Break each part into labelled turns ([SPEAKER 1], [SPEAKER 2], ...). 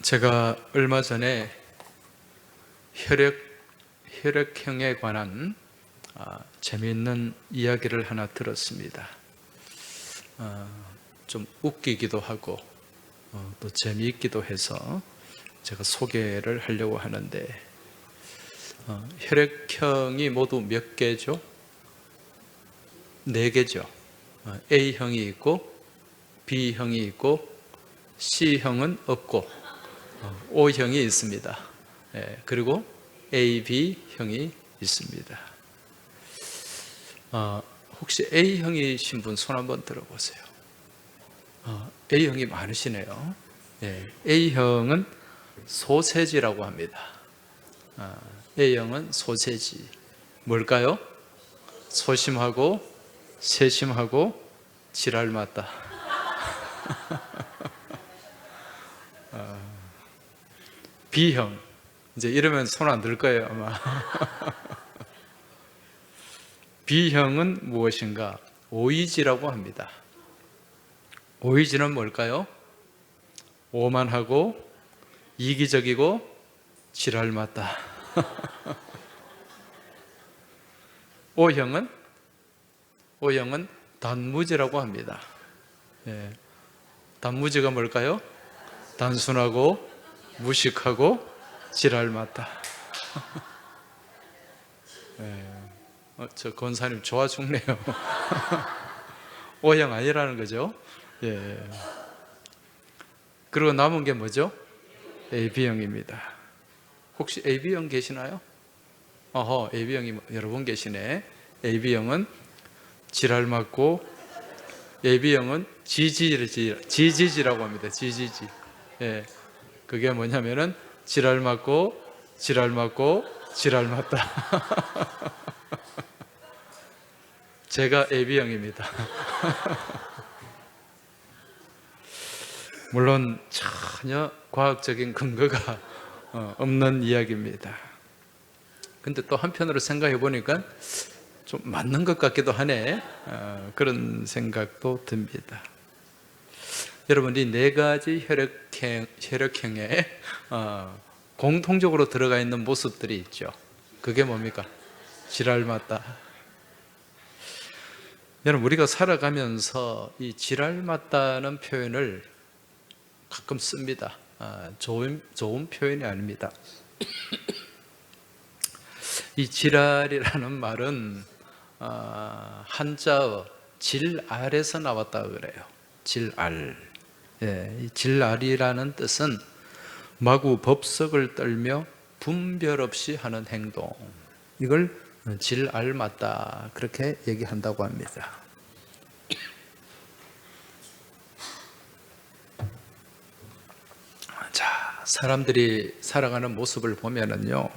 [SPEAKER 1] 제가 얼마 전에 혈액형에 관한 재미있는 이야기를 하나 들었습니다. 좀 웃기기도 하고 또 재미있기도 해서 제가 소개를 하려고 하는데, 혈액형이 모두 몇 개죠? 4개죠. A형이 있고 B형이 있고 C형은 없고 O형이 있습니다. 그리고 AB형이 있습니다. 혹시 A형이신 분 손 한번 들어보세요. A형이 많으시네요. A형은 소세지라고 합니다. A형은 소세지. 뭘까요? 소심하고 세심하고 지랄 맞다. B형, 이제 이러면 손 안 들 거예요 아마. B형은 무엇인가? 오이지라고 합니다. 오이지는 뭘까요? 오만하고 이기적이고 지랄 맞다. O형은 단무지라고 합니다. 단무지가 뭘까요? 단순하고 무식하고 지랄 맞다. 저 권사님 좋아 죽네요. O형 아니라는 거죠. 그리고 남은 게 뭐죠? AB형입니다. 혹시 AB형 계시나요? AB형이 여러 분 계시네. AB형은 지랄 맞고, AB형은 지지지라고 합니다. 지지지. 그게 뭐냐면은 지랄 맞고 지랄 맞고 지랄 맞다. 제가 AB형입니다. 물론 전혀 과학적인 근거가 없는 이야기입니다. 근데 또 한편으로 생각해 보니까 좀 맞는 것 같기도 하네. 그런 생각도 듭니다. 여러분, 이 4가지 혈액형에 공통적으로 들어가 있는 모습들이 있죠. 그게 뭡니까? 지랄 맞다. 여러분, 우리가 살아가면서 이 지랄 맞다는 표현을 가끔 씁니다. 좋은 표현이 아닙니다. 이 지랄이라는 말은 한자어 질알에서 나왔다고 그래요. 질알. 이 질알이라는 뜻은 마구 법석을 떨며 분별 없이 하는 행동, 이걸 질알 맞다, 그렇게 얘기한다고 합니다. 자, 사람들이 살아가는 모습을 보면은요,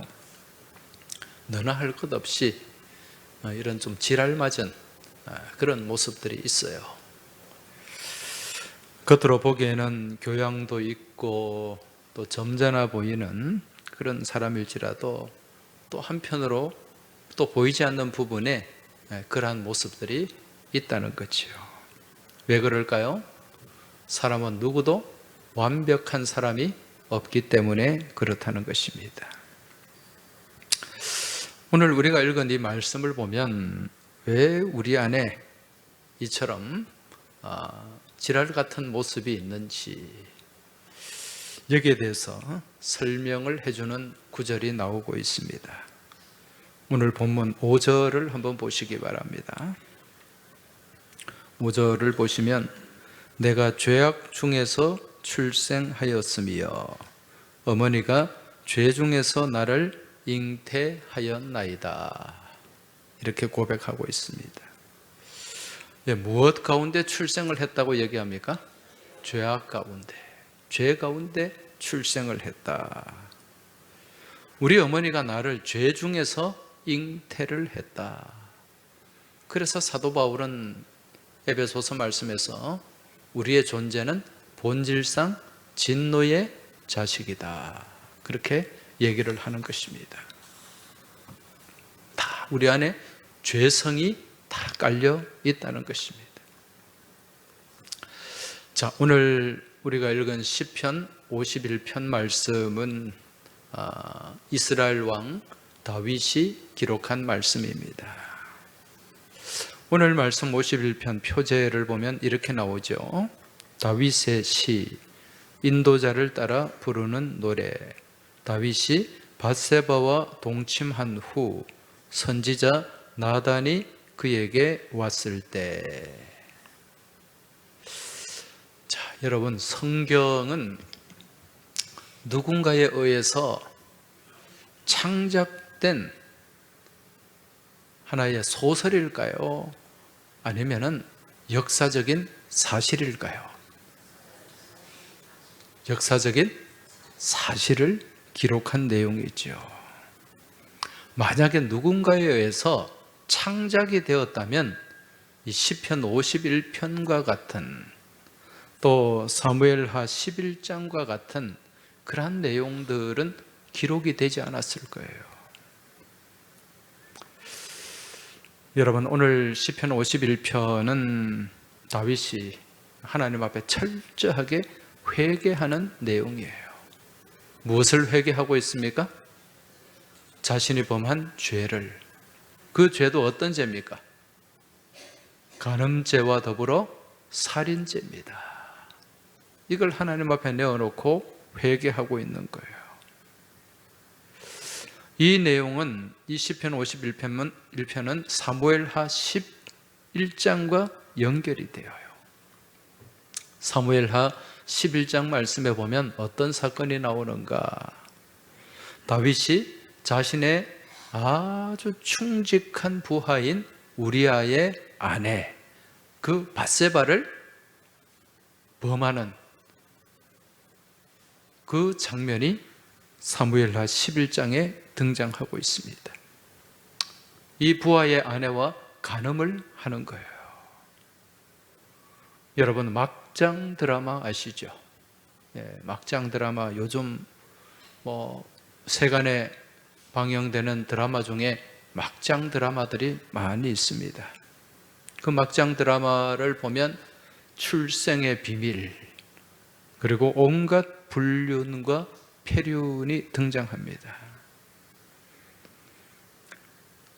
[SPEAKER 1] 너나 할 것 없이 이런 좀 지랄맞은 그런 모습들이 있어요. 겉으로 보기에는 교양도 있고 또 점잖아 보이는 그런 사람일지라도, 또 한편으로 또 보이지 않는 부분에 그러한 모습들이 있다는 거죠. 왜 그럴까요? 사람은 누구도 완벽한 사람이 없기 때문에 그렇다는 것입니다. 오늘 우리가 읽은 이 말씀을 보면 왜 우리 안에 이처럼 지랄 같은 모습이 있는지, 여기에 대해서 설명을 해주는 구절이 나오고 있습니다. 오늘 본문 5절을 한번 보시기 바랍니다. 5절을 보시면, 내가 죄악 중에서 출생하였으며 어머니가 죄 중에서 나를 잉태하였나이다, 이렇게 고백하고 있습니다. 무엇 가운데 출생을 했다고 얘기합니까? 죄악 가운데, 죄 가운데 출생을 했다. 우리 어머니가 나를 죄 중에서 잉태를 했다. 그래서 사도 바울은 에베소서 말씀에서 우리의 존재는 본질상 진노의 자식이다, 그렇게 얘기를 하는 것입니다. 다 우리 안에 죄성이 다 깔려 있다는 것입니다. 자, 오늘 우리가 읽은 시편 51편 말씀은 이스라엘 왕 다윗이 기록한 말씀입니다. 오늘 말씀 51편 표제를 보면 이렇게 나오죠. 다윗의 시, 인도자를 따라 부르는 노래. 다윗이 밧세바와 동침한 후 선지자 나단이 그에게 왔을 때. 자, 여러분, 성경은 누군가에 의해서 창작된 하나의 소설일까요? 아니면은 역사적인 사실일까요? 역사적인 사실을 기록한 내용이죠. 만약에 누군가에 의해서 창작이 되었다면 이 시편 51편과 같은, 또 사무엘하 11장과 같은 그러한 내용들은 기록이 되지 않았을 거예요. 여러분, 오늘 시편 51편은 다윗이 하나님 앞에 철저하게 회개하는 내용이에요. 무엇을 회개하고 있습니까? 자신이 범한 죄를. 그 죄도 어떤 죄입니까? 간음죄와 더불어 살인죄입니다. 이걸 하나님 앞에 내어놓고 회개하고 있는 거예요. 이 내용은 이 시편 51편은 사무엘하 11장과 연결이 되어요. 사무엘하 11장 말씀에 보면 어떤 사건이 나오는가? 다윗이 자신의 아주 충직한 부하인 우리아의 아내 그 밧세바를 범하는 그 장면이 사무엘하 11장에 등장하고 있습니다. 이 부하의 아내와 간음을 하는 거예요. 여러분, 막장 드라마 아시죠? 막장 드라마, 요즘 세간에 방영되는 드라마 중에 막장 드라마들이 많이 있습니다. 그 막장 드라마를 보면 출생의 비밀, 그리고 온갖 불륜과 폐륜이 등장합니다.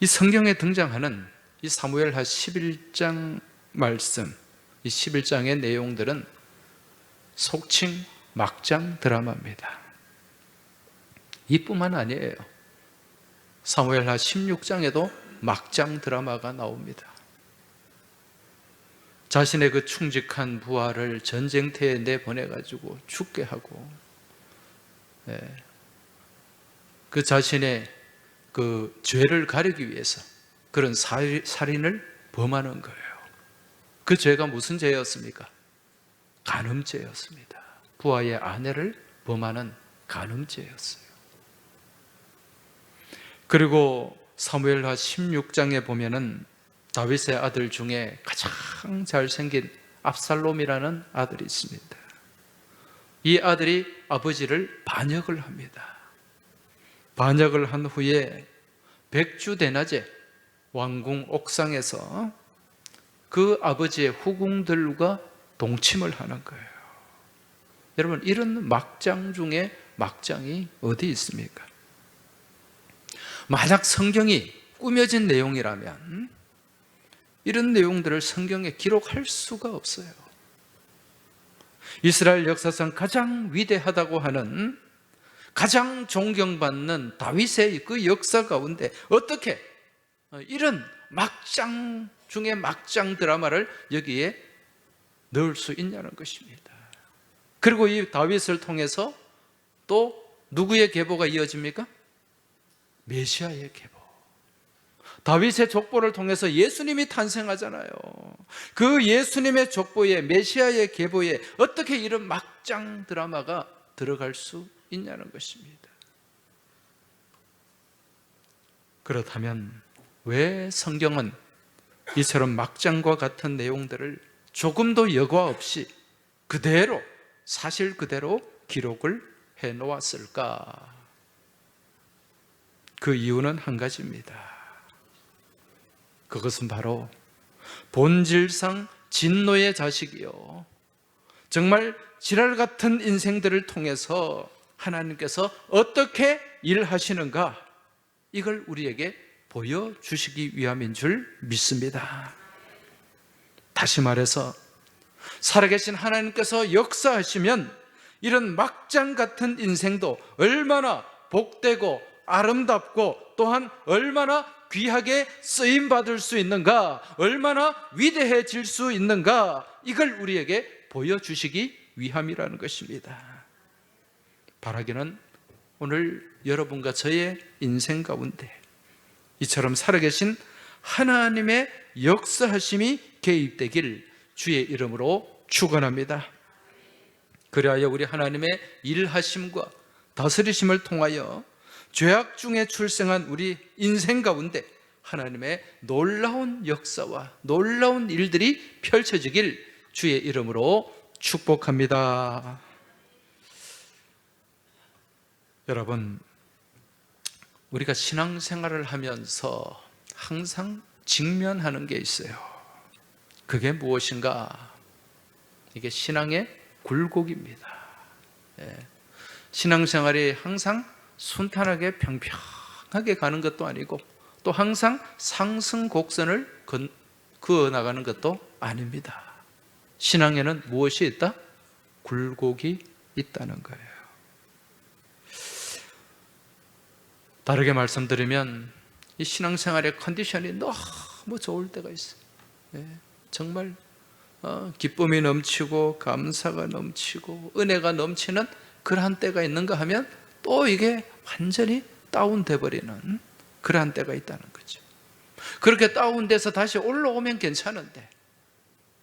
[SPEAKER 1] 이 성경에 등장하는 이 사무엘하 11장 말씀, 이 11장의 내용들은 속칭 막장 드라마입니다. 이뿐만 아니에요. 사무엘하 16장에도 막장 드라마가 나옵니다. 자신의 그 충직한 부하를 전쟁터에 내보내가지고 죽게 하고, 그 자신의 그 죄를 가리기 위해서 그런 살인을 범하는 거예요. 그 죄가 무슨 죄였습니까? 간음죄였습니다. 부하의 아내를 범하는 간음죄였어요. 그리고 사무엘하 16장에 보면은 다윗의 아들 중에 가장 잘생긴 압살롬이라는 아들이 있습니다. 이 아들이 아버지를 반역을 합니다. 반역을 한 후에 백주대낮에 왕궁 옥상에서 그 아버지의 후궁들과 동침을 하는 거예요. 여러분, 이런 막장 중에 막장이 어디 있습니까? 만약 성경이 꾸며진 내용이라면 이런 내용들을 성경에 기록할 수가 없어요. 이스라엘 역사상 가장 위대하다고 하는, 가장 존경받는 다윗의 그 역사 가운데 어떻게 이런 막장 중에 막장 드라마를 여기에 넣을 수 있냐는 것입니다. 그리고 이 다윗을 통해서 또 누구의 계보가 이어집니까? 메시아의 계보. 다윗의 족보를 통해서 예수님이 탄생하잖아요. 그 예수님의 족보에, 메시아의 계보에 어떻게 이런 막장 드라마가 들어갈 수 있냐는 것입니다. 그렇다면 왜 성경은 이처럼 막장과 같은 내용들을 조금도 여과 없이 그대로, 사실 그대로 기록을 해 놓았을까? 그 이유는 한 가지입니다. 그것은 바로 본질상 진노의 자식이요, 정말 지랄 같은 인생들을 통해서 하나님께서 어떻게 일하시는가, 이걸 우리에게 보여주시기 위함인 줄 믿습니다. 다시 말해서 살아계신 하나님께서 역사하시면 이런 막장 같은 인생도 얼마나 복되고 아름답고 또한 얼마나 귀하게 쓰임받을 수 있는가, 얼마나 위대해질 수 있는가, 이걸 우리에게 보여주시기 위함이라는 것입니다. 바라기는 오늘 여러분과 저의 인생 가운데 이처럼 살아계신 하나님의 역사하심이 개입되길 주의 이름으로 축원합니다. 그리하여 우리 하나님의 일하심과 다스리심을 통하여 죄악 중에 출생한 우리 인생 가운데 하나님의 놀라운 역사와 놀라운 일들이 펼쳐지길 주의 이름으로 축복합니다. 여러분, 우리가 신앙생활을 하면서 항상 직면하는 게 있어요. 그게 무엇인가? 이게 신앙의 굴곡입니다. 신앙생활이 항상 순탄하게 평평하게 가는 것도 아니고 또 항상 상승 곡선을 그어 나가는 것도 아닙니다. 신앙에는 무엇이 있다? 굴곡이 있다는 거예요. 다르게 말씀드리면 이 신앙생활의 컨디션이 너무 좋을 때가 있어요. 정말 기쁨이 넘치고 감사가 넘치고 은혜가 넘치는 그러한 때가 있는가 하면 또 이게 완전히 다운돼 버리는 그러한 때가 있다는 거죠. 그렇게 다운돼서 다시 올라오면 괜찮은데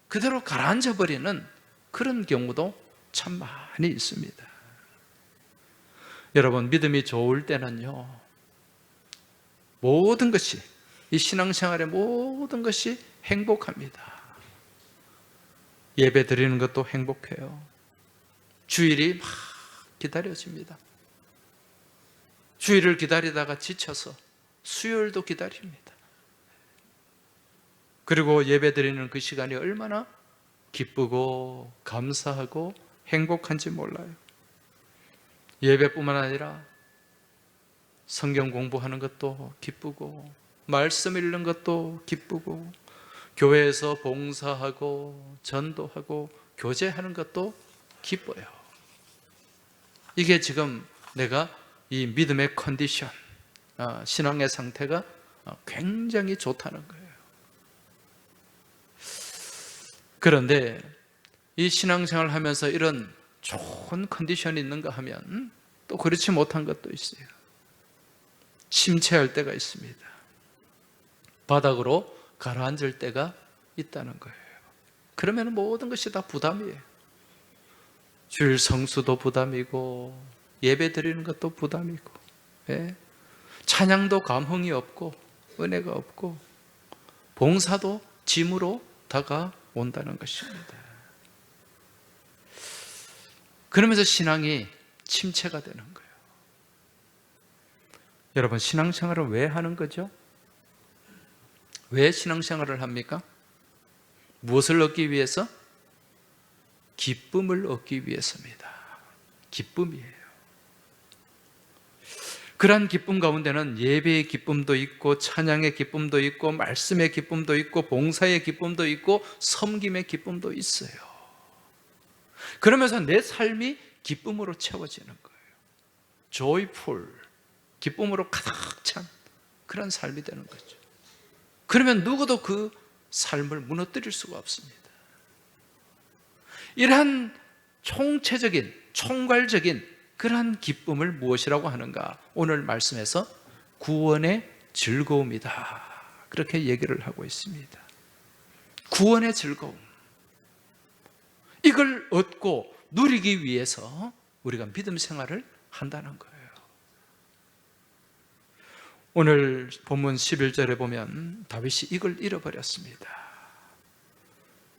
[SPEAKER 1] 그대로 가라앉아 버리는 그런 경우도 참 많이 있습니다. 여러분, 믿음이 좋을 때는요, 모든 것이, 이 신앙생활의 모든 것이 행복합니다. 예배 드리는 것도 행복해요. 주일이 막 기다려집니다. 주일을 기다리다가 지쳐서 수요일도 기다립니다. 그리고 예배 드리는 그 시간이 얼마나 기쁘고 감사하고 행복한지 몰라요. 예배뿐만 아니라 성경 공부하는 것도 기쁘고 말씀 읽는 것도 기쁘고 교회에서 봉사하고 전도하고 교제하는 것도 기뻐요. 이게 지금 내가 이 믿음의 컨디션, 신앙의 상태가 굉장히 좋다는 거예요. 그런데 이 신앙생활을 하면서 이런 좋은 컨디션이 있는가 하면 또 그렇지 못한 것도 있어요. 침체할 때가 있습니다. 바닥으로 가라앉을 때가 있다는 거예요. 그러면 모든 것이 다 부담이에요. 주일 성수도 부담이고 예배 드리는 것도 부담이고, 찬양도 감흥이 없고 은혜가 없고 봉사도 짐으로 다가온다는 것입니다. 그러면서 신앙이 침체가 되는 거예요. 여러분, 신앙생활을 왜 하는 거죠? 왜 신앙생활을 합니까? 무엇을 얻기 위해서? 기쁨을 얻기 위해서입니다. 기쁨이에요. 그러한 기쁨 가운데는 예배의 기쁨도 있고 찬양의 기쁨도 있고 말씀의 기쁨도 있고 봉사의 기쁨도 있고 섬김의 기쁨도 있어요. 그러면서 내 삶이 기쁨으로 채워지는 거예요. joyful, 기쁨으로 가득 찬 그런 삶이 되는 거죠. 그러면 누구도 그 삶을 무너뜨릴 수가 없습니다. 이러한 총체적인, 총괄적인 그러한 기쁨을 무엇이라고 하는가? 오늘 말씀에서 구원의 즐거움이다, 그렇게 얘기를 하고 있습니다. 구원의 즐거움, 이걸 얻고 누리기 위해서 우리가 믿음 생활을 한다는 거예요. 오늘 본문 11절에 보면 다윗이 이걸 잃어버렸습니다.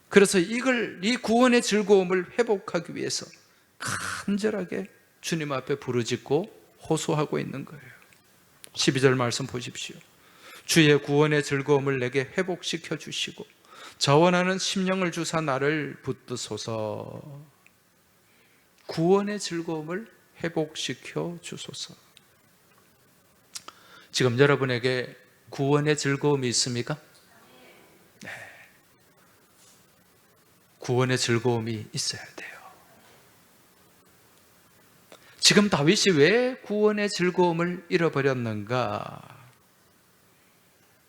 [SPEAKER 1] 그래서 이 구원의 즐거움을 회복하기 위해서 간절하게 주님 앞에 부르짖고 호소하고 있는 거예요. 12절 말씀 보십시오. 주의 구원의 즐거움을 내게 회복시켜 주시고 자원하는 심령을 주사 나를 붙드소서. 구원의 즐거움을 회복시켜 주소서. 지금 여러분에게 구원의 즐거움이 있습니까? 네. 구원의 즐거움이 있어야 돼요. 지금 다윗이 왜 구원의 즐거움을 잃어버렸는가?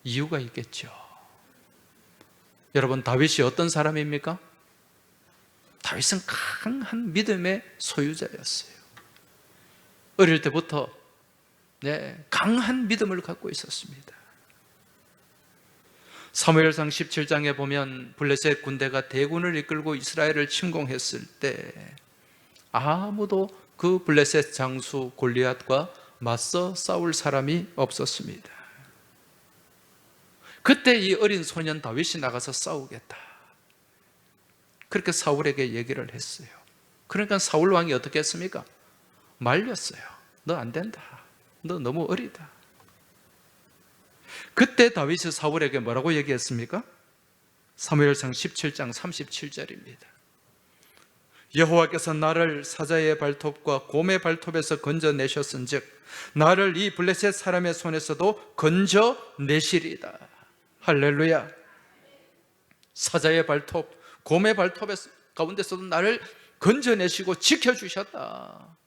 [SPEAKER 1] 이유가 있겠죠. 여러분, 다윗이 어떤 사람입니까? 다윗은 강한 믿음의 소유자였어요. 어릴 때부터 강한 믿음을 갖고 있었습니다. 사무엘상 17장에 보면 블레셋 군대가 대군을 이끌고 이스라엘을 침공했을 때 아무도 그 블레셋 장수 골리앗과 맞서 싸울 사람이 없었습니다. 그때 이 어린 소년 다윗이 나가서 싸우겠다, 그렇게 사울에게 얘기를 했어요. 그러니까 사울 왕이 어떻게 했습니까? 말렸어요. 너 안 된다. 너 너무 어리다. 그때 다윗이 사울에게 뭐라고 얘기했습니까? 사무엘상 17장 37절입니다. 여호와께서 나를 사자의 발톱과 곰의 발톱에서 건져내셨은즉 나를 이 블레셋 사람의 손에서도 건져내시리다. 할렐루야. 사자의 발톱, 곰의 발톱 가운데서도 나를 건져내시고 지켜주셨다.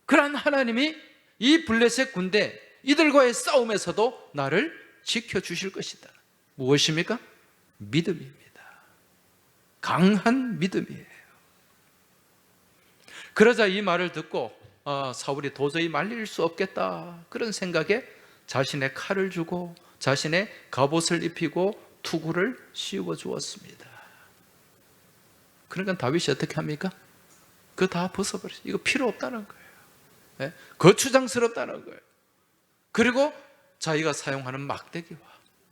[SPEAKER 1] 그러한 하나님이 이 블레셋 군대 이들과의 싸움에서도 나를 지켜주실 것이다. 무엇입니까? 믿음입니다. 강한 믿음이에요. 그러자 이 말을 듣고 사울이 도저히 말릴 수 없겠다, 그런 생각에 자신의 칼을 주고 자신의 갑옷을 입히고 투구를 씌워 주었습니다. 그러니까 다윗이 어떻게 합니까? 그거 다 벗어버렸어요. 이거 필요 없다는 거예요. 거추장스럽다는 거예요. 그리고 자기가 사용하는 막대기와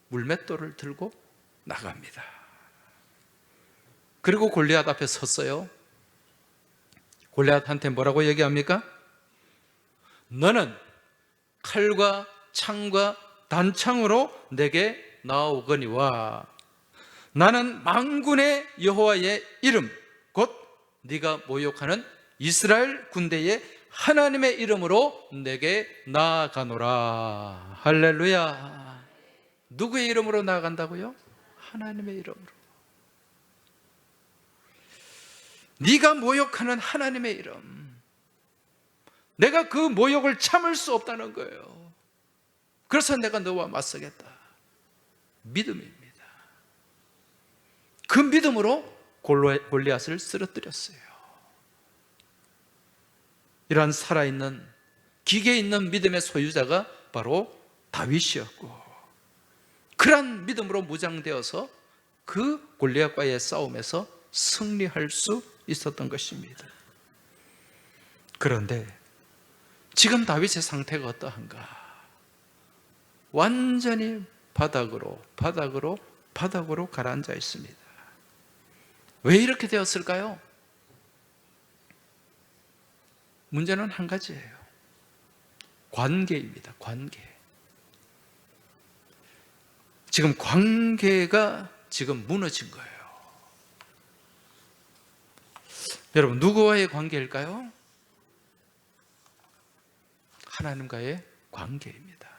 [SPEAKER 1] 물맷돌을 들고 나갑니다. 그리고 골리앗 앞에 섰어요. 골리앗한테 뭐라고 얘기합니까? 너는 칼과 창과 단창으로 내게 나오거니와 나는 만군의 여호와의 이름 곧 네가 모욕하는 이스라엘 군대의 하나님의 이름으로 내게 나아가노라. 할렐루야. 누구의 이름으로 나아간다고요? 하나님의 이름으로. 네가 모욕하는 하나님의 이름, 내가 그 모욕을 참을 수 없다는 거예요. 그래서 내가 너와 맞서겠다. 믿음입니다. 그 믿음으로 골리앗을 쓰러뜨렸어요. 이러한 살아있는 기계 있는 믿음의 소유자가 바로 다윗이었고, 그러한 믿음으로 무장되어서 그 골리앗과의 싸움에서 승리할 수 있었던 것입니다. 그런데 지금 다윗의 상태가 어떠한가? 완전히 바닥으로 가라앉아 있습니다. 왜 이렇게 되었을까요? 문제는 한 가지예요. 관계입니다. 관계. 지금 관계가 지금 무너진 거예요. 여러분, 누구와의 관계일까요? 하나님과의 관계입니다.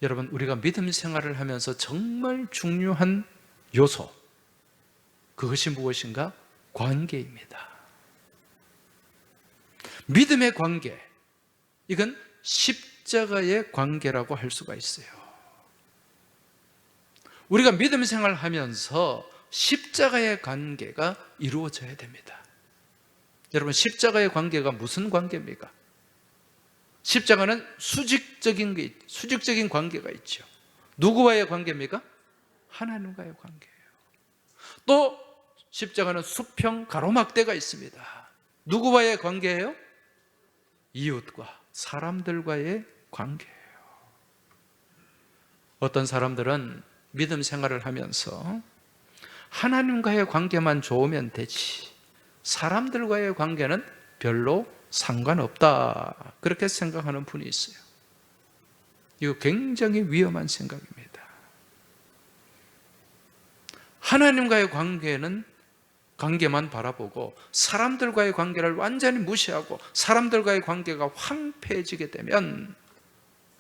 [SPEAKER 1] 여러분, 우리가 믿음 생활을 하면서 정말 중요한 요소, 그것이 무엇인가? 관계입니다. 믿음의 관계, 이건 십자가의 관계라고 할 수가 있어요. 우리가 믿음 생활을 하면서 십자가의 관계가 이루어져야 됩니다. 여러분, 십자가의 관계가 무슨 관계입니까? 십자가는 수직적인 관계가 있죠. 누구와의 관계입니까? 하나님과의 관계예요. 또 십자가는 수평 가로막대가 있습니다. 누구와의 관계예요? 이웃과 사람들과의 관계예요. 어떤 사람들은 믿음 생활을 하면서 하나님과의 관계만 좋으면 되지, 사람들과의 관계는 별로 상관없다, 그렇게 생각하는 분이 있어요. 이거 굉장히 위험한 생각입니다. 하나님과의 관계는 관계만 바라보고 사람들과의 관계를 완전히 무시하고 사람들과의 관계가 황폐해지게 되면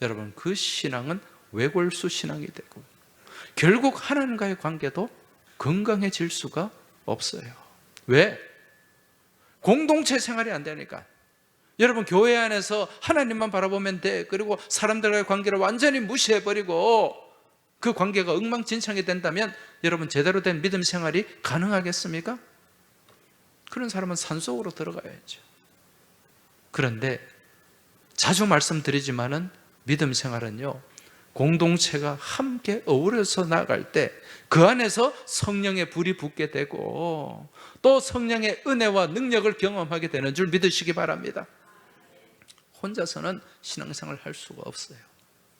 [SPEAKER 1] 여러분, 그 신앙은 외골수 신앙이 되고 결국 하나님과의 관계도 건강해질 수가 없어요. 왜? 공동체 생활이 안 되니까. 여러분, 교회 안에서 하나님만 바라보면 돼. 그리고 사람들과의 관계를 완전히 무시해버리고 그 관계가 엉망진창이 된다면 여러분, 제대로 된 믿음 생활이 가능하겠습니까? 그런 사람은 산속으로 들어가야죠. 그런데 자주 말씀드리지만은 믿음 생활은요, 공동체가 함께 어우러서 나아갈 때 그 안에서 성령의 불이 붙게 되고 또 성령의 은혜와 능력을 경험하게 되는 줄 믿으시기 바랍니다. 혼자서는 신앙생활을 할 수가 없어요.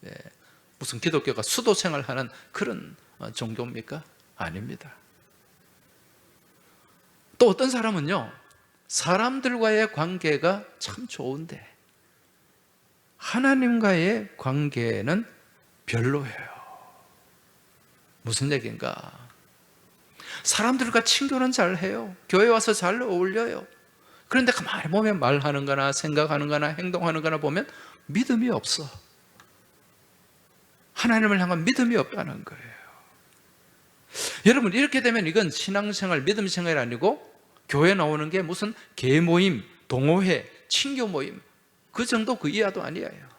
[SPEAKER 1] 예. 무슨 기독교가 수도생활하는 그런 종교입니까? 아닙니다. 또 어떤 사람은요, 사람들과의 관계가 참 좋은데 하나님과의 관계는 별로예요. 무슨 얘기인가? 사람들과 친교는 잘해요. 교회 와서 잘 어울려요. 그런데 가만히 보면 말하는 거나 생각하는 거나 행동하는 거나 보면 믿음이 없어. 하나님을 향한 믿음이 없다는 거예요. 여러분, 이렇게 되면 이건 신앙생활, 믿음생활이 아니고 교회 나오는 게 무슨 계모임, 동호회, 친교 모임 그 정도 그 이하도 아니에요.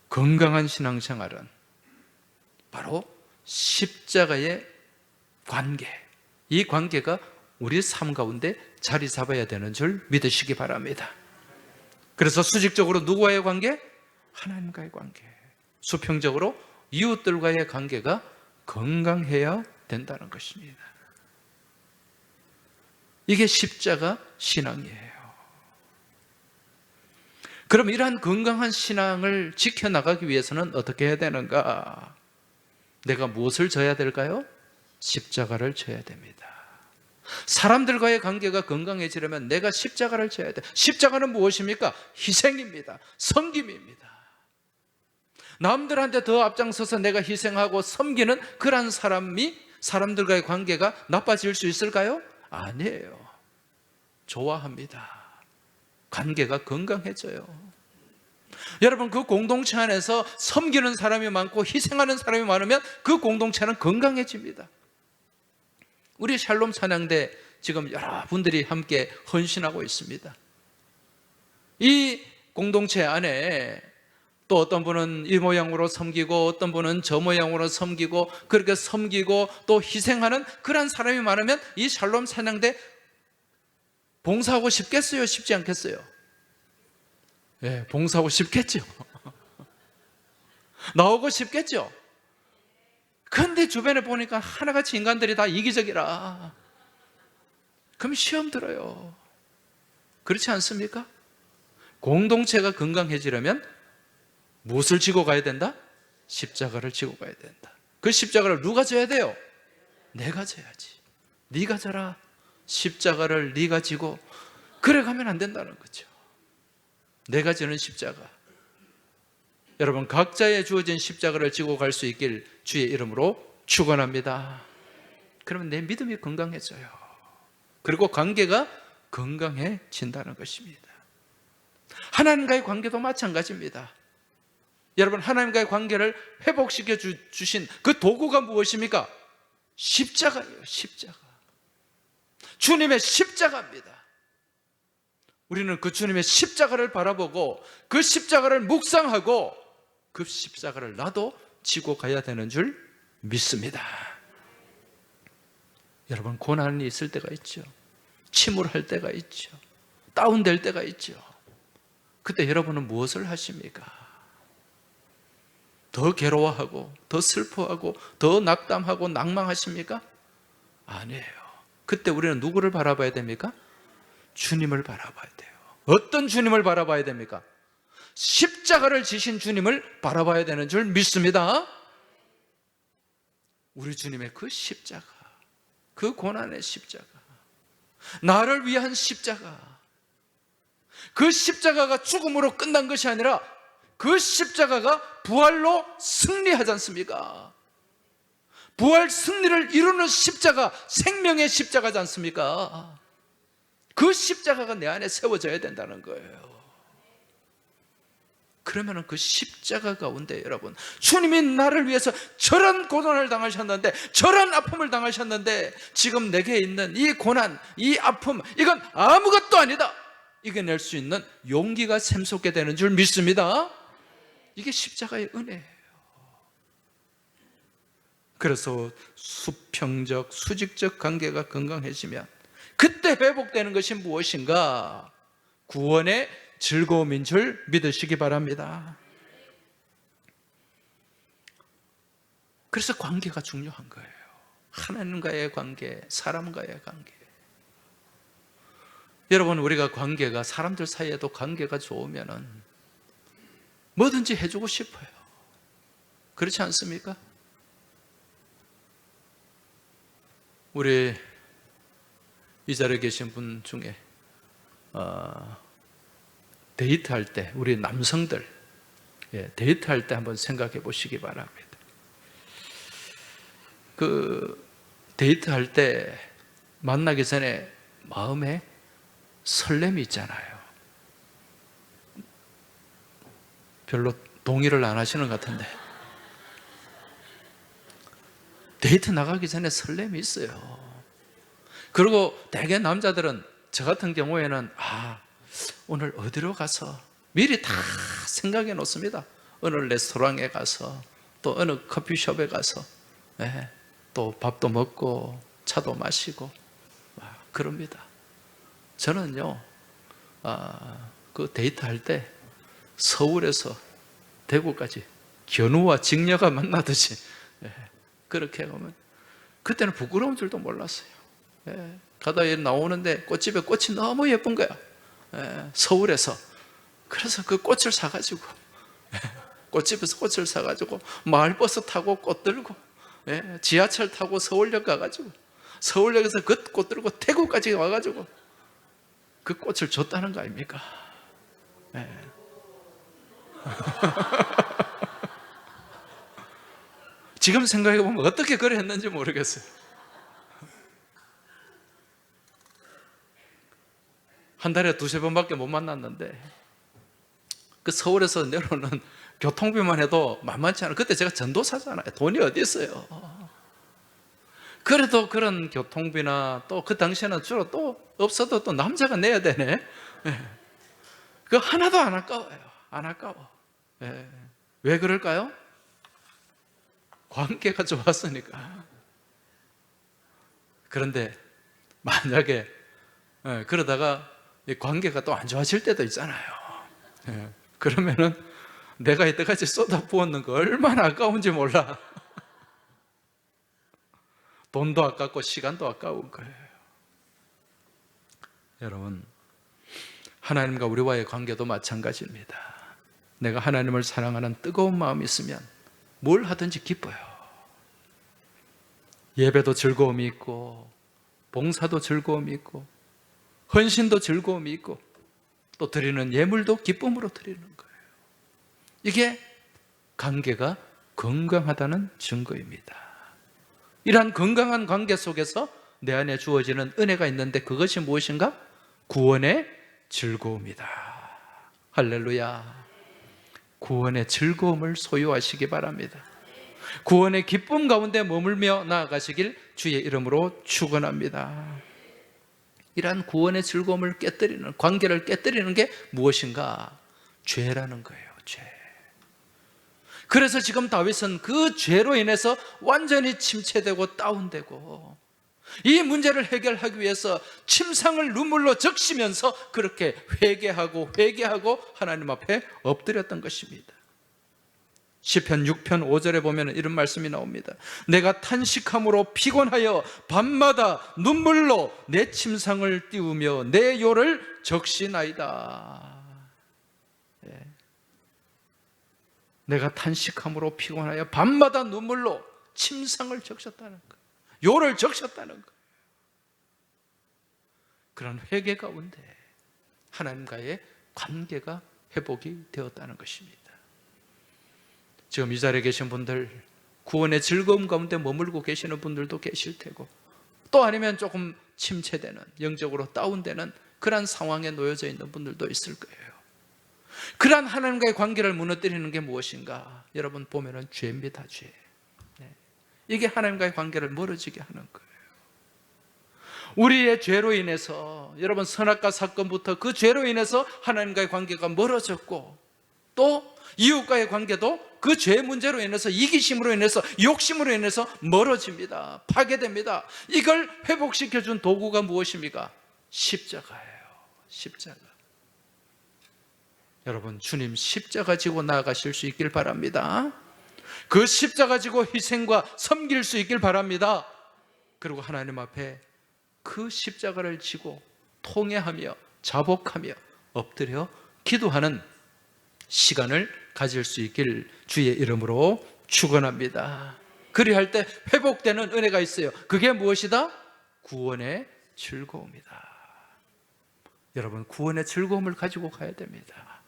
[SPEAKER 1] 건강한 신앙생활은 바로 십자가의 관계, 이 관계가 우리 삶 가운데 자리 잡아야 되는 줄 믿으시기 바랍니다. 그래서 수직적으로 누구와의 관계? 하나님과의 관계. 수평적으로 이웃들과의 관계가 건강해야 된다는 것입니다. 이게 십자가 신앙이에요. 그럼 이러한 건강한 신앙을 지켜나가기 위해서는 어떻게 해야 되는가? 내가 무엇을 져야 될까요? 십자가를 져야 됩니다. 사람들과의 관계가 건강해지려면 내가 십자가를 져야 돼. 십자가는 무엇입니까? 희생입니다. 섬김입니다. 남들한테 더 앞장서서 내가 희생하고 섬기는 그런 사람이 사람들과의 관계가 나빠질 수 있을까요? 아니에요. 좋아합니다. 관계가 건강해져요. 여러분, 그 공동체 안에서 섬기는 사람이 많고 희생하는 사람이 많으면 그 공동체는 건강해집니다. 우리 샬롬 찬양대 지금 여러분들이 함께 헌신하고 있습니다. 이 공동체 안에 또 어떤 분은 이 모양으로 섬기고 어떤 분은 저 모양으로 섬기고 그렇게 섬기고 또 희생하는 그런 사람이 많으면 이 샬롬 찬양대 봉사하고 싶겠어요? 쉽지 않겠어요? 예, 봉사하고 싶겠죠. 나오고 싶겠죠. 그런데 주변에 보니까 하나같이 인간들이 다 이기적이라. 그럼 시험 들어요. 그렇지 않습니까? 공동체가 건강해지려면 무엇을 지고 가야 된다? 십자가를 지고 가야 된다. 그 십자가를 누가 져야 돼요? 내가 져야지. 네가 져라. 십자가를 네가 지고 그래 가면 안 된다는 거죠. 내가 지는 십자가. 여러분, 각자의 주어진 십자가를 지고 갈 수 있길 주의 이름으로 축원합니다. 그러면 내 믿음이 건강해져요. 그리고 관계가 건강해진다는 것입니다. 하나님과의 관계도 마찬가지입니다. 여러분, 하나님과의 관계를 회복시켜 주신 그 도구가 무엇입니까? 십자가예요. 십자가. 주님의 십자가입니다. 우리는 그 주님의 십자가를 바라보고 그 십자가를 묵상하고 그 십자가를 나도 지고 가야 되는 줄 믿습니다. 여러분, 고난이 있을 때가 있죠. 침울할 때가 있죠. 다운될 때가 있죠. 그때 여러분은 무엇을 하십니까? 더 괴로워하고 더 슬퍼하고 더 낙담하고 낭망하십니까? 아니에요. 그때 우리는 누구를 바라봐야 됩니까? 주님을 바라봐야 돼요. 어떤 주님을 바라봐야 됩니까? 십자가를 지신 주님을 바라봐야 되는 줄 믿습니다. 우리 주님의 그 십자가, 그 고난의 십자가, 나를 위한 십자가, 그 십자가가 죽음으로 끝난 것이 아니라 그 십자가가 부활로 승리하지 않습니까? 부활 승리를 이루는 십자가, 생명의 십자가지 않습니까? 그 십자가가 내 안에 세워져야 된다는 거예요. 그러면 그 십자가 가운데 여러분, 주님이 나를 위해서 저런 고난을 당하셨는데, 저런 아픔을 당하셨는데, 지금 내게 있는 이 고난, 이 아픔, 이건 아무것도 아니다, 이겨낼 수 있는 용기가 샘솟게 되는 줄 믿습니다. 이게 십자가의 은혜예요. 그래서 수평적, 수직적 관계가 건강해지면 그때 회복되는 것이 무엇인가? 구원의 즐거움인 줄 믿으시기 바랍니다. 그래서 관계가 중요한 거예요. 하나님과의 관계, 사람과의 관계. 여러분, 우리가 관계가, 사람들 사이에도 관계가 좋으면은 뭐든지 해주고 싶어요. 그렇지 않습니까? 우리 이 자리에 계신 분 중에 데이트할 때, 우리 남성들 데이트할 때 한번 생각해 보시기 바랍니다. 그 데이트할 때 만나기 전에 마음에 설렘이 있잖아요. 별로 동의를 안 하시는 것 같은데, 데이트 나가기 전에 설렘이 있어요. 그리고 대개 남자들은, 저 같은 경우에는 오늘 어디로 가서 미리 다 생각해 놓습니다. 어느 레스토랑에 가서, 또 어느 커피숍에 가서, 또 밥도 먹고 차도 마시고 그럽니다. 저는요, 그 데이트할 때 서울에서 대구까지 견우와 직녀가 만나듯이 그렇게 가면, 그때는 부끄러운 줄도 몰랐어요. 가다 나오는데 꽃집에 꽃이 너무 예쁜 거야. 서울에서. 그래서 그 꽃을 사가지고, 꽃집에서 꽃을 사가지고 마을버스 타고 꽃 들고, 지하철 타고 서울역 가가지고, 서울역에서 그 꽃 들고 태국까지 와가지고 그 꽃을 줬다는 거 아닙니까? 지금 생각해보면 어떻게 그래 했는지 모르겠어요. 한 달에 2-3번밖에 못 만났는데, 그 서울에서 내려오는 교통비만 해도 만만치 않아요. 그때 제가 전도사잖아요. 돈이 어디 있어요. 그래도 그런 교통비나, 또 그 당시에는 주로 또 없어도 또 남자가 내야 되네. 그 하나도 안 아까워요. 안 아까워. 왜 그럴까요? 관계가 좋았으니까. 그런데 만약에 그러다가 관계가 또 안 좋아질 때도 있잖아요. 그러면은 내가 이때까지 쏟아부었는 거 얼마나 아까운지 몰라. 돈도 아깝고 시간도 아까운 거예요. 여러분, 하나님과 우리와의 관계도 마찬가지입니다. 내가 하나님을 사랑하는 뜨거운 마음이 있으면 뭘 하든지 기뻐요. 예배도 즐거움이 있고, 봉사도 즐거움이 있고, 헌신도 즐거움이 있고, 또 드리는 예물도 기쁨으로 드리는 거예요. 이게 관계가 건강하다는 증거입니다. 이러한 건강한 관계 속에서 내 안에 주어지는 은혜가 있는데, 그것이 무엇인가? 구원의 즐거움이다. 할렐루야. 구원의 즐거움을 소유하시기 바랍니다. 구원의 기쁨 가운데 머물며 나아가시길 주의 이름으로 축원합니다. 이러한 구원의 즐거움을 깨뜨리는, 관계를 깨뜨리는 게 무엇인가? 죄라는 거예요. 죄. 그래서 지금 다윗은 그 죄로 인해서 완전히 침체되고 다운되고, 이 문제를 해결하기 위해서 침상을 눈물로 적시면서 그렇게 회개하고 하나님 앞에 엎드렸던 것입니다. 시편 6편 5절에 보면 이런 말씀이 나옵니다. 내가 탄식함으로 피곤하여 밤마다 눈물로 내 침상을 띄우며 내 요를 적시나이다. 내가 탄식함으로 피곤하여 밤마다 눈물로 침상을 적셨다는 거예요. 요를 적셨다는 거예요. 그런 회개 가운데 하나님과의 관계가 회복이 되었다는 것입니다. 지금 이 자리에 계신 분들, 구원의 즐거움 가운데 머물고 계시는 분들도 계실 테고, 또 아니면 조금 침체되는, 영적으로 다운되는 그런 상황에 놓여져 있는 분들도 있을 거예요. 그러한 하나님과의 관계를 무너뜨리는 게 무엇인가? 여러분 보면은 죄입니다. 죄. 이게 하나님과의 관계를 멀어지게 하는 거예요. 우리의 죄로 인해서, 여러분 선악과 사건부터 그 죄로 인해서 하나님과의 관계가 멀어졌고, 또 이웃과의 관계도 그 죄 문제로 인해서, 이기심으로 인해서, 욕심으로 인해서 멀어집니다. 파괴됩니다. 이걸 회복시켜준 도구가 무엇입니까? 십자가예요. 십자가. 여러분, 주님 십자가 지고 나아가실 수 있길 바랍니다. 그 십자가 지고 희생과 섬길 수 있길 바랍니다. 그리고 하나님 앞에 그 십자가를 지고 통회하며 자복하며 엎드려 기도하는 시간을 가질 수 있길 주의 이름으로 축원합니다. 그리할 때 회복되는 은혜가 있어요. 그게 무엇이다? 구원의 즐거움이다. 여러분, 구원의 즐거움을 가지고 가야 됩니다.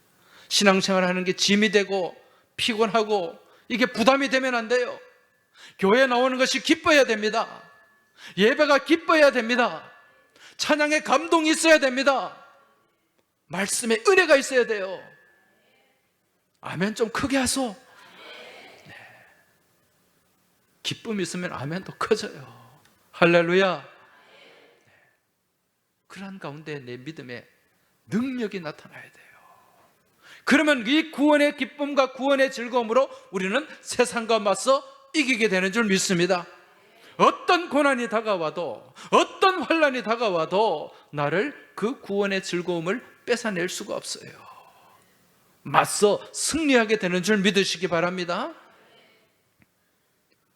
[SPEAKER 1] 신앙생활 하는 게 짐이 되고 피곤하고 이게 부담이 되면 안 돼요. 교회에 나오는 것이 기뻐야 됩니다. 예배가 기뻐야 됩니다. 찬양에 감동이 있어야 됩니다. 말씀에 은혜가 있어야 돼요. 아멘 좀 크게 하소. 네. 기쁨이 있으면 아멘도 커져요. 할렐루야. 네. 그러한 가운데 내 믿음의 능력이 나타나야 돼요. 그러면 이 구원의 기쁨과 구원의 즐거움으로 우리는 세상과 맞서 이기게 되는 줄 믿습니다. 어떤 고난이 다가와도, 어떤 환난이 다가와도 나를 그 구원의 즐거움을 뺏어낼 수가 없어요. 맞서 승리하게 되는 줄 믿으시기 바랍니다.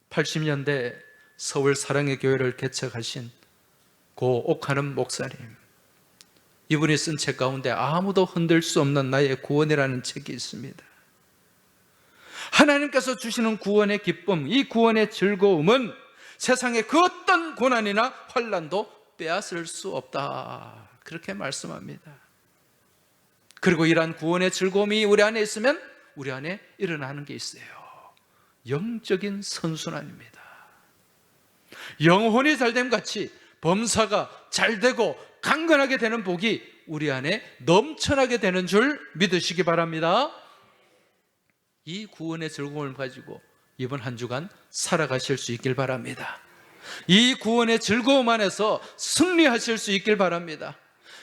[SPEAKER 1] 80년대 서울 사랑의 교회를 개척하신 고 옥하는 목사님, 이분이 쓴 책 가운데 아무도 흔들 수 없는 나의 구원이라는 책이 있습니다. 하나님께서 주시는 구원의 기쁨, 이 구원의 즐거움은 세상의 그 어떤 고난이나 환난도 빼앗을 수 없다, 그렇게 말씀합니다. 그리고 이러한 구원의 즐거움이 우리 안에 있으면 우리 안에 일어나는 게 있어요. 영적인 선순환입니다. 영혼이 잘됨 같이 범사가 잘되고 강건하게 되는 복이 우리 안에 넘쳐나게 되는 줄 믿으시기 바랍니다. 이 구원의 즐거움을 가지고 이번 한 주간 살아가실 수 있길 바랍니다. 이 구원의 즐거움 안에서 승리하실 수 있길 바랍니다.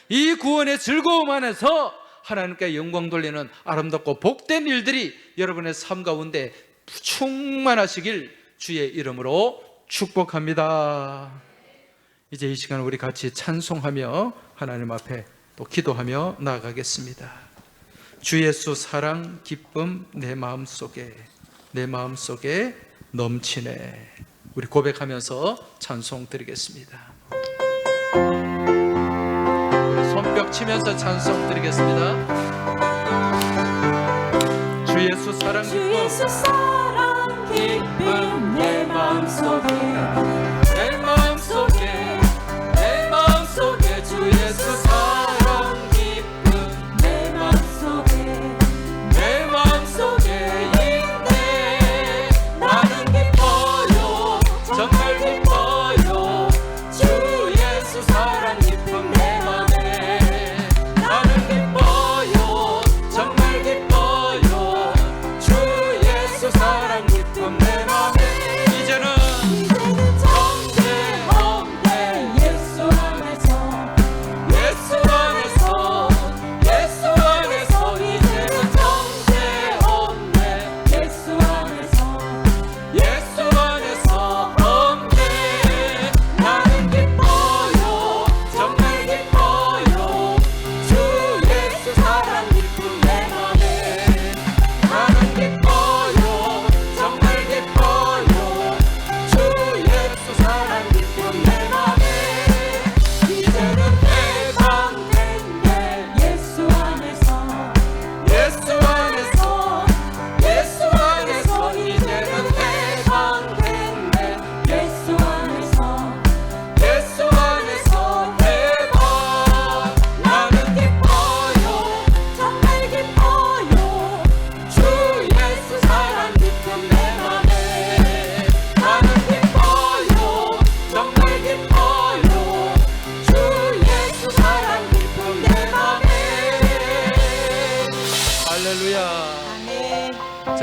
[SPEAKER 1] 이 구원의 즐거움 안에서 하나님께 영광 돌리는 아름답고 복된 일들이 여러분의 삶 가운데 충만하시길 주의 이름으로 축복합니다. 이제 이 시간 우리 같이 찬송하며 하나님 앞에 또 기도하며 나아가겠습니다. 주 예수 사랑 기쁨 내 마음속에 넘치네. 우리 고백하면서 찬송 드리겠습니다. 손뼉 치면서 찬송 드리겠습니다. 주 예수 사랑 기쁨 내 마음속에 주 예수 사랑 기쁨 내 마음속에 있네. 나는 기뻐요 정말 기뻐요. 주 예수 사랑 기쁨 내 맘에. 나는 기뻐요 정말 기뻐요. 주 예수 사랑 기쁨 내 맘에. 이제는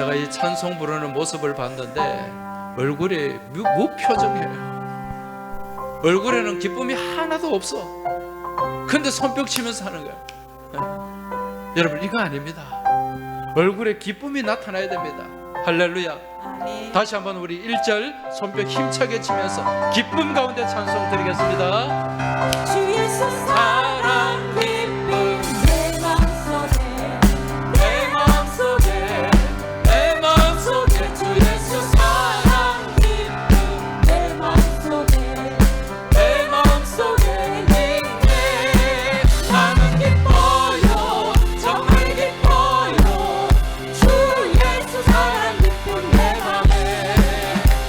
[SPEAKER 1] 제가 이 찬송 부르는 모습을 봤는데 얼굴이 무표정해요. 얼굴에는 기쁨이 하나도 없어. 근데 손뼉 치면서 하는 거예요. 여러분, 이거 아닙니다. 얼굴에 기쁨이 나타나야 됩니다. 할렐루야. 다시 한번 우리 1절 손뼉 힘차게 치면서 기쁨 가운데 찬송 드리겠습니다.
[SPEAKER 2] 주 예수 사랑 기쁨 내 마음속에 주 예수 사랑 기쁨 내 마음속에 있네. 나는 기뻐요 정말 기뻐요 주 예수 사랑 기쁨 내 맘에.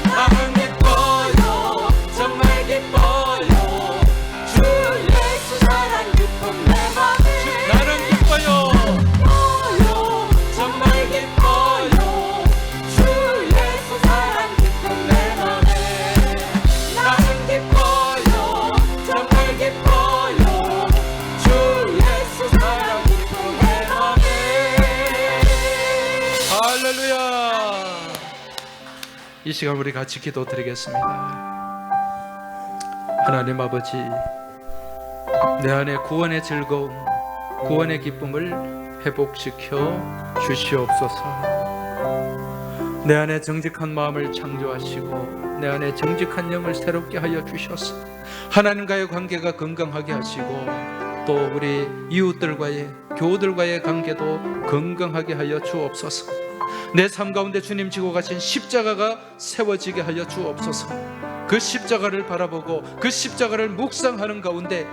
[SPEAKER 2] 나는 기뻐요 정말 기뻐요 주 예수 사랑 기쁨 내 맘에.
[SPEAKER 1] 나는 기뻐요.
[SPEAKER 2] 정말 기뻐요 주 예수 사랑 기쁨 내 맘에. 나는 기뻐요 정말 기뻐요 주 예수 사랑 기쁨 내 맘에.
[SPEAKER 1] 할렐루야. 이 시간 우리 같이 기도 드리겠습니다. 하나님 아버지, 내 안에 구원의 즐거움, 구원의 기쁨을 회복시켜 주시옵소서. 내 안에 정직한 마음을 창조하시고 내 안에 정직한 영을 새롭게 하여 주셔서 하나님과의 관계가 건강하게 하시고 또 우리 이웃들과의 교우들과의 관계도 건강하게 하여 주옵소서. 내 삶 가운데 주님 지고 가신 십자가가 세워지게 하여 주옵소서. 그 십자가를 바라보고 그 십자가를 묵상하는 가운데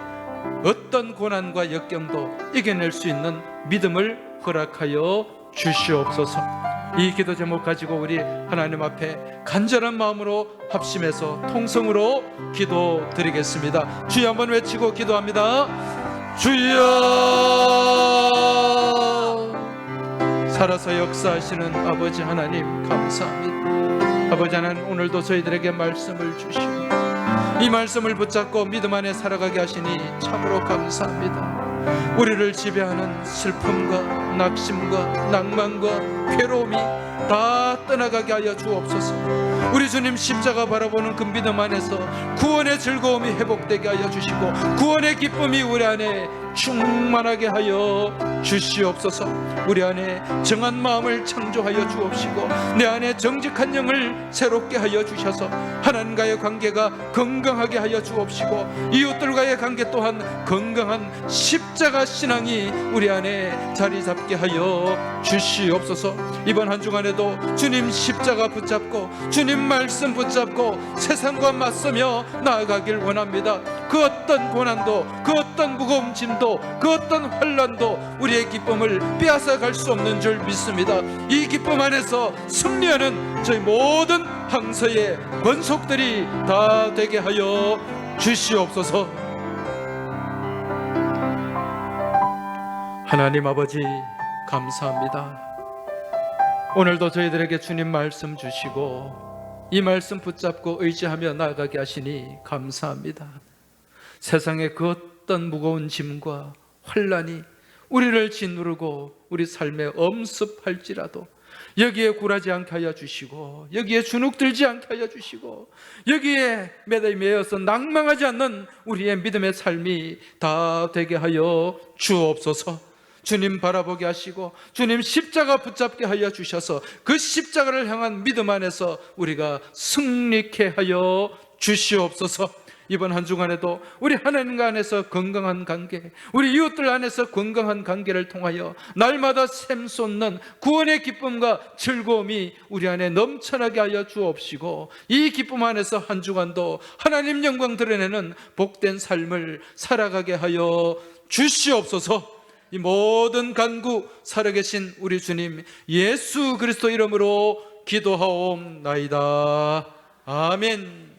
[SPEAKER 1] 어떤 고난과 역경도 이겨낼 수 있는 믿음을 허락하여 주시옵소서. 이 기도 제목 가지고 우리 하나님 앞에 간절한 마음으로 합심해서 통성으로 기도 드리겠습니다. 주여 한번 외치고 기도합니다. 주여. 살아서 역사하시는 아버지 하나님 감사합니다. 아버지 하나님, 오늘도 저희들에게 말씀을 주시고 이 말씀을 붙잡고 믿음 안에 살아가게 하시니 참으로 감사합니다. 우리를 지배하는 슬픔과 낙심과 낭만과 괴로움이 다 떠나가게 하여 주옵소서. 우리 주님 십자가 바라보는 그 믿음 안에서 구원의 즐거움이 회복되게 하여 주시고 구원의 기쁨이 우리 안에 충만하게 하여 주시옵소서. 우리 안에 정한 마음을 창조하여 주옵시고 내 안에 정직한 영을 새롭게 하여 주셔서 하나님과의 관계가 건강하게 하여 주옵시고 이웃들과의 관계 또한 건강한 십자가 신앙이 우리 안에 자리 잡게 하여 주시옵소서. 이번 한 주간에도 주님 십자가 붙잡고 주님 말씀 붙잡고 세상과 맞서며 나아가길 원합니다. 그 어떤 고난도, 그 어떤 무거운 짐도, 그 어떤 환난도 우리의 기쁨을 빼앗아 갈 수 없는 줄 믿습니다. 이 기쁨 안에서 승리하는 저희 모든 항서의 권속들이 다 되게 하여 주시옵소서. 하나님 아버지 감사합니다. 오늘도 저희들에게 주님 말씀 주시고 이 말씀 붙잡고 의지하며 나아가게 하시니 감사합니다. 세상의 그 어떤 무거운 짐과 환난이 우리를 짓누르고 우리 삶에 엄습할지라도 여기에 굴하지 않게 하여 주시고 여기에 주눅들지 않게 하여 주시고 여기에 매여서 낭망하지 않는 우리의 믿음의 삶이 다 되게 하여 주옵소서. 주님 바라보게 하시고 주님 십자가 붙잡게 하여 주셔서 그 십자가를 향한 믿음 안에서 우리가 승리케 하여 주시옵소서. 이번 한 주간에도 우리 하나님과 안에서 건강한 관계, 우리 이웃들 안에서 건강한 관계를 통하여 날마다 샘솟는 구원의 기쁨과 즐거움이 우리 안에 넘쳐나게 하여 주옵시고 이 기쁨 안에서 한 주간도 하나님 영광 드러내는 복된 삶을 살아가게 하여 주시옵소서. 이 모든 간구 살아계신 우리 주님 예수 그리스도 이름으로 기도하옵나이다. 아멘.